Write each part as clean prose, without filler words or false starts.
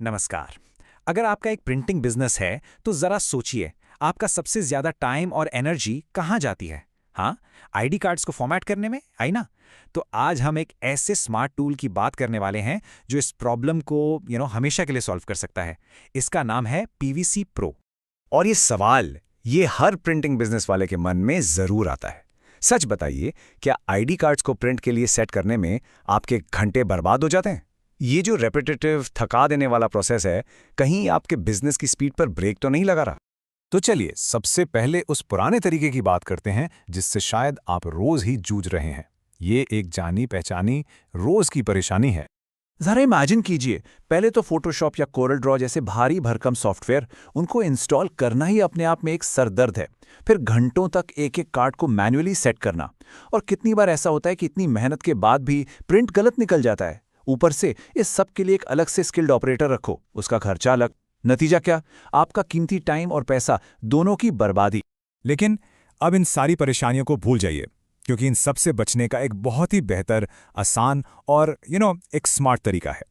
नमस्कार। अगर आपका एक प्रिंटिंग बिजनेस है तो जरा सोचिए, आपका सबसे ज्यादा टाइम और एनर्जी कहाँ जाती है? हाँ, आईडी कार्ड्स को फॉर्मेट करने में आई ना। तो आज हम एक ऐसे स्मार्ट टूल की बात करने वाले हैं जो इस प्रॉब्लम को हमेशा के लिए सॉल्व कर सकता है। इसका नाम है पीवीसी प्रो। और ये सवाल ये हर प्रिंटिंग बिजनेस वाले के मन में जरूर आता है। सच बताइए, क्या आईडी कार्ड्स को प्रिंट के लिए सेट करने में आपके घंटे बर्बाद हो जाते हैं? ये जो रेपिटेटिव थका देने वाला प्रोसेस है, कहीं आपके बिजनेस की स्पीड पर ब्रेक तो नहीं लगा रहा? तो चलिए सबसे पहले उस पुराने तरीके की बात करते हैं जिससे शायद आप रोज ही जूझ रहे हैं। ये एक जानी पहचानी रोज की परेशानी है। जरा इमेजिन कीजिए, पहले तो फोटोशॉप या कोरल ड्रॉ जैसे भारी भरकम सॉफ्टवेयर, उनको इंस्टॉल करना ही अपने आप में एक सरदर्द है। फिर घंटों तक एक एक कार्ड को मैन्युअली सेट करना, और कितनी बार ऐसा होता है कि इतनी मेहनत के बाद भी प्रिंट गलत निकल जाता है। ऊपर से इस सब के लिए एक अलग से स्किल्ड ऑपरेटर रखो, उसका खर्चा अलग। नतीजा क्या? आपका कीमती टाइम और पैसा दोनों की बर्बादी। लेकिन अब इन सारी परेशानियों को भूल जाइए, क्योंकि इन सब से बचने का एक बहुत ही बेहतर, आसान और एक स्मार्ट तरीका है।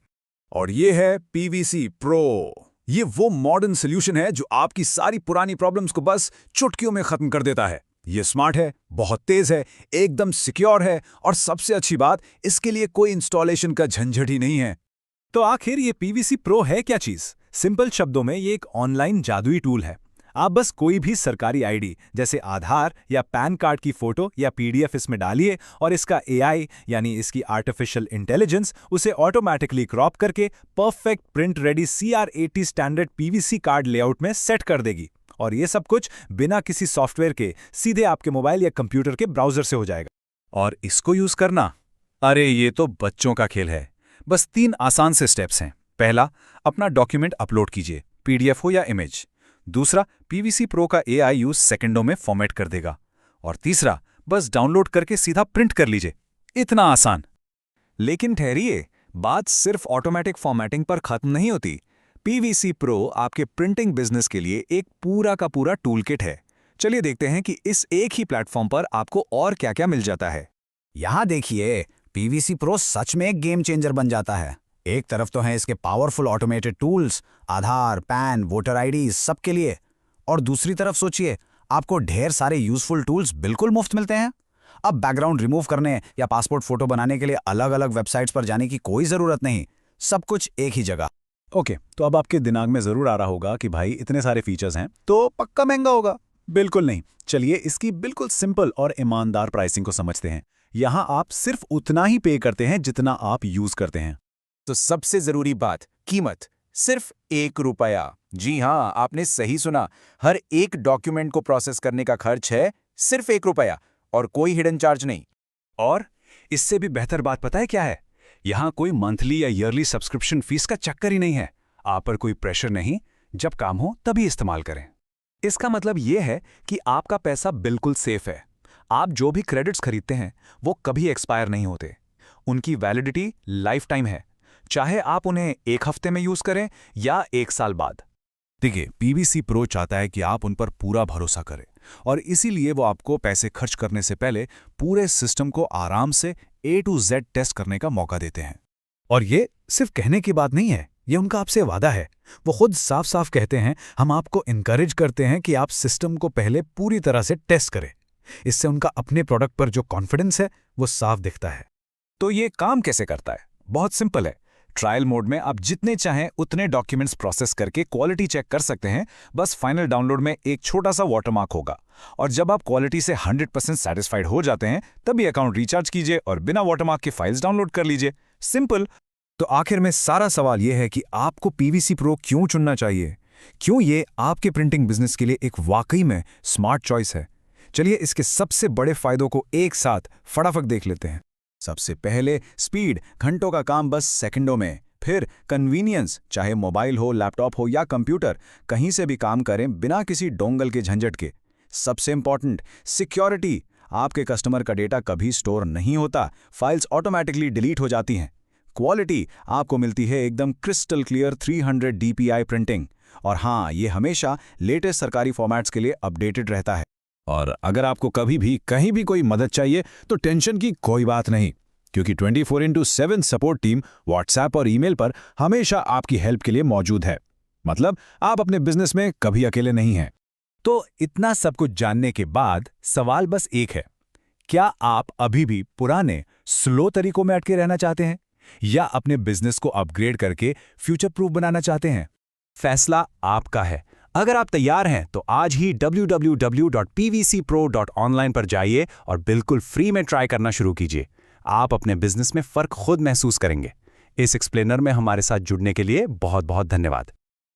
और ये है पीवीसी प्रो। ये वो मॉडर्न सॉल्यूशन है जो आपकी सारी पुरानी प्रॉब्लम्स को बस चुटकियों में खत्म कर देता है। ये स्मार्ट है, बहुत तेज है, एकदम सिक्योर है, और सबसे अच्छी बात, इसके लिए कोई इंस्टॉलेशन का झंझट ही नहीं है। तो आखिर ये पीवीसी प्रो है क्या चीज? सिंपल शब्दों में ये एक ऑनलाइन जादुई टूल है। आप बस कोई भी सरकारी आईडी जैसे आधार या पैन कार्ड की फोटो या पीडीएफ इसमें डालिए, और इसका एआई यानी इसकी आर्टिफिशियल इंटेलिजेंस उसे ऑटोमेटिकली क्रॉप करके perfect print ready CR80 standard PVC card layout में सेट कर देगी। और ये सब कुछ बिना किसी सॉफ्टवेयर के सीधे आपके मोबाइल या कंप्यूटर के ब्राउजर से हो जाएगा। और इसको यूज करना, अरे ये तो बच्चों का खेल है। बस 3 आसान से स्टेप्स हैं। पहला, अपना डॉक्यूमेंट अपलोड कीजिए, पीडीएफ हो या इमेज। दूसरा, पीवीसी प्रो का एआई यूज सेकंडों में फॉर्मेट कर देगा। और तीसरा, बस डाउनलोड करके सीधा प्रिंट कर लीजिए। इतना आसान। लेकिन ठहरिए, बात सिर्फ ऑटोमेटिक फॉर्मेटिंग पर खत्म नहीं होती। पीवीसी प्रो आपके प्रिंटिंग बिजनेस के लिए एक पूरा का पूरा टूलकिट है। चलिए देखते हैं कि इस एक ही प्लेटफॉर्म पर आपको और क्या-क्या मिल जाता है। यहाँ देखिए, पीवीसी प्रो सच में एक गेम चेंजर बन जाता है। एक तरफ तो हैं इसके पावरफुल ऑटोमेटेड टूल्स, आधार, पैन, वोटर आईडी सबके लिए, और दूसरी तरफ सोचिए, आपको ढेर सारे यूजफुल टूल्स बिल्कुल मुफ्त मिलते हैं। अब बैकग्राउंड रिमूव करने या पासपोर्ट फोटो बनाने के लिए अलग अलग वेबसाइट्स पर जाने की कोई जरूरत नहीं, सब कुछ एक ही जगह। ओके, तो अब आपके दिमाग में जरूर आ रहा होगा कि भाई इतने सारे फीचर्स हैं तो पक्का महंगा होगा। बिल्कुल नहीं। चलिए इसकी बिल्कुल सिंपल और ईमानदार प्राइसिंग को समझते हैं। यहाँ आप सिर्फ उतना ही पे करते हैं जितना आप यूज करते हैं। तो सबसे जरूरी बात, कीमत सिर्फ ₹1। जी हाँ, आपने सही सुना। हर एक डॉक्यूमेंट को प्रोसेस करने का खर्च है सिर्फ ₹1, और कोई हिडन चार्ज नहीं। और इससे भी बेहतर बात पता है क्या है? यहाँ कोई मंथली या ईयरली सब्सक्रिप्शन फीस का चक्कर ही नहीं है। आप पर कोई प्रेशर नहीं, जब काम हो तभी इस्तेमाल करें। इसका मतलब ये है कि आपका पैसा बिल्कुल सेफ है। आप जो भी क्रेडिट्स खरीदते हैं वो कभी एक्सपायर नहीं होते। उनकी वैलिडिटी लाइफ टाइम है, चाहे आप उन्हें 1 हफ्ते में यूज करें या 1 साल बाद। देखिए, पीवीसी प्रो चाहता है कि आप उन पर पूरा भरोसा करें, और इसीलिए वो आपको पैसे खर्च करने से पहले पूरे सिस्टम को आराम से A to Z टेस्ट करने का मौका देते हैं। और ये सिर्फ कहने की बात नहीं है, ये उनका आपसे वादा है। वो खुद साफ साफ कहते हैं, हम आपको इनकरेज करते हैं कि आप सिस्टम को पहले पूरी तरह से टेस्ट करें। इससे उनका अपने प्रोडक्ट पर जो कॉन्फिडेंस है वो साफ दिखता है। तो ये काम कैसे करता है? बहुत सिंपल है। ट्रायल मोड में आप जितने चाहें उतने डॉक्यूमेंट्स प्रोसेस करके क्वालिटी चेक कर सकते हैं। बस फाइनल डाउनलोड में एक छोटा सा वाटरमार्क होगा, और जब आप क्वालिटी से 100% सेटिस्फाइड हो जाते हैं तभी अकाउंट रिचार्ज कीजिए और बिना वाटरमार्क के फाइल्स डाउनलोड कर लीजिए। सिंपल। तो आखिर में सारा सवाल यह है कि आपको पीवीसी प्रो क्यों चुनना चाहिए? क्यों ये आपके प्रिंटिंग बिजनेस के लिए एक वाकई में स्मार्ट चॉइस है? चलिए इसके सबसे बड़े फायदों को एक साथ फटाफट देख लेते हैं। सबसे पहले स्पीड, घंटों का काम बस सेकंडों में। फिर कन्वीनियंस, चाहे मोबाइल हो, लैपटॉप हो या कंप्यूटर, कहीं से भी काम करें बिना किसी डोंगल के झंझट के। सबसे इंपॉर्टेंट, सिक्योरिटी, आपके कस्टमर का डेटा कभी स्टोर नहीं होता, फाइल्स ऑटोमेटिकली डिलीट हो जाती हैं। क्वालिटी, आपको मिलती है एकदम क्रिस्टल क्लियर 300 DPI प्रिंटिंग, और हाँ, ये हमेशा लेटेस्ट सरकारी फॉर्मेट्स के लिए अपडेटेड रहता है। और अगर आपको कभी भी कहीं भी कोई मदद चाहिए तो टेंशन की कोई बात नहीं। क्योंकि 24/7 सपोर्ट टीम व्हाट्सएप और ईमेल पर हमेशा आपकी हेल्प के लिए मौजूद है। मतलब आप अपने बिजनेस में कभी अकेले नहीं हैं। तो इतना सब कुछ जानने के बाद सवाल बस एक है, क्या आप अभी भी पुराने स्लो तरीकों में अटके रहना चाहते हैं या अपने बिजनेस को अपग्रेड करके फ्यूचर प्रूफ बनाना चाहते हैं? फैसला आपका है। अगर आप तैयार हैं तो आज ही www.pvcpro.online पर जाइए और बिल्कुल फ्री में ट्राई करना शुरू कीजिए। आप अपने बिजनेस में फर्क खुद महसूस करेंगे। इस एक्सप्लेनर में हमारे साथ जुड़ने के लिए बहुत बहुत धन्यवाद।